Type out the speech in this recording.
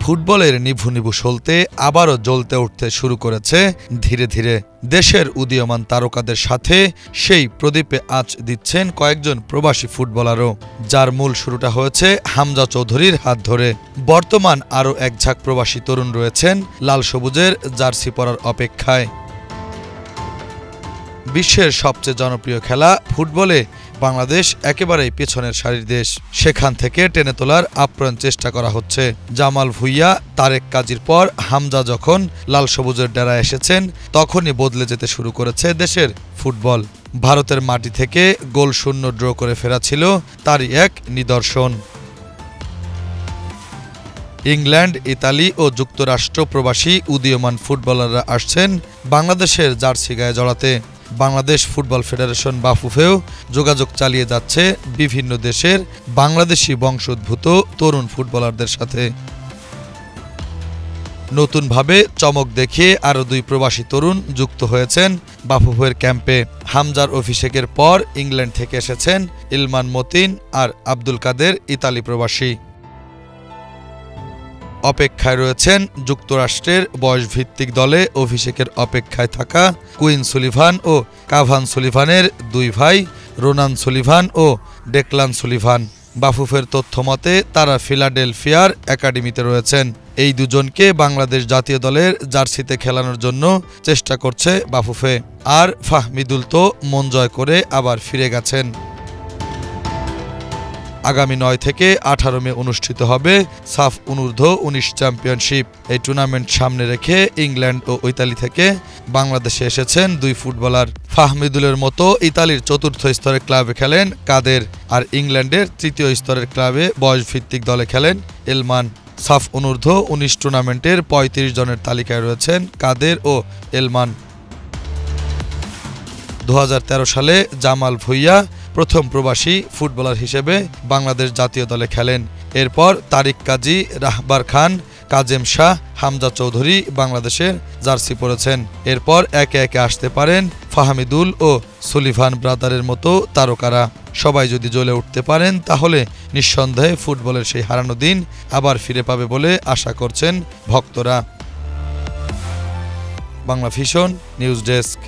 ফুটবলের নিভু নিভু সলতে আবারও জ্বলতে উঠতে শুরু করেছে ধীরে ধীরে। দেশের উদীয়মান তারকাদের সাথে সেই প্রদীপে আঁচ দিচ্ছেন কয়েকজন প্রবাসী ফুটবলারও, যার মূল শুরুটা হয়েছে হামজা চৌধুরীর হাত ধরে। বর্তমান আরও এক ঝাঁক প্রবাসী তরুণ রয়েছেন লাল সবুজের জার্সি পরার অপেক্ষায়। বিশ্বের সবচেয়ে জনপ্রিয় খেলা ফুটবলে বাংলাদেশ একেবারেই পেছনের সারির দেশ। সেখান থেকে টেনে তোলার আপ্রাণ চেষ্টা করা হচ্ছে। জামাল ভুঁইয়া, তারেক কাজীর পর হামজা যখন লাল সবুজের ডেরায় এসেছেন, তখনই বদলে যেতে শুরু করেছে দেশের ফুটবল। ভারতের মাটি থেকে গোল শূন্য ড্র করে ফেরা ছিল তারই এক নিদর্শন। ইংল্যান্ড, ইতালি ও যুক্তরাষ্ট্র প্রবাসী উদীয়মান ফুটবলাররা আসছেন বাংলাদেশের জার্সি গায়ে জড়াতে। বাংলাদেশ ফুটবল ফেডারেশন বাফুফেও যোগাযোগ চালিয়ে যাচ্ছে বিভিন্ন দেশের বাংলাদেশি বংশোদ্ভূত তরুণ ফুটবলারদের সাথে। নতুনভাবে চমক দেখিয়ে আরও 2 প্রবাসী তরুণ যুক্ত হয়েছেন বাফুফের ক্যাম্পে। হামজার অভিষেকের পর ইংল্যান্ড থেকে এসেছেন ইলমান মতিন আর আব্দুল কাদের, ইতালি প্রবাসী। অপেক্ষায় রয়েছেন যুক্তরাষ্ট্রের বয়সভিত্তিক দলে অভিষেকের অপেক্ষায় থাকা কুইন সুলিভান ও কাভান সুলিভানের 2 ভাই রোনান সুলিভান ও ডেকলান সুলিভান। বাফুফের তথ্যমতে তারা ফিলাডেলফিয়ার একাডেমিতে রয়েছেন। এই দুজনকে বাংলাদেশ জাতীয় দলের জার্সিতে খেলানোর জন্য চেষ্টা করছে বাফুফে। আর ফাহমিদুল তো মন জয় করে আবার ফিরে গেছেন। আগামী 9 থেকে 18 মে অনুষ্ঠিত হবে সাফ অনূর্ধ্ব 19 চ্যাম্পিয়নশিপ। এই টুর্নামেন্ট সামনে রেখে ইংল্যান্ড ও ইতালি থেকে বাংলাদেশে এসেছেন 2 ফুটবলার। ফাহমিদুলের মতো ইতালির 4র্থ স্তরের ক্লাবে খেলেন কাদের, আর ইংল্যান্ডের 3য় স্তরের ক্লাবে বয়সভিত্তিক দলে খেলেন এলমান। সাফ অনূর্ধ্ব 19 টুর্নামেন্টের 35 জনের তালিকায় রয়েছেন কাদের ও এলমান। 2013 সালে জামাল ভুঁইয়া প্রথম প্রবাসী ফুটবলার হিসেবে বাংলাদেশ জাতীয় দলে খেলেন। এরপর তারিক কাজী, রাহবার খান, কাজেম শাহ, হামজা চৌধুরী বাংলাদেশের জার্সি পরেছেন। এরপর একে একে আসতে পারেন ফাহমিদুল ও সুলিভান ব্রাদারের মতো তারকারা। সবাই যদি জ্বলে উঠতে পারেন, তাহলে নিঃসন্দেহে ফুটবলের সেই হারানো দিন আবার ফিরে পাবে বলে আশা করছেন ভক্তরা। Bangla vision news desk.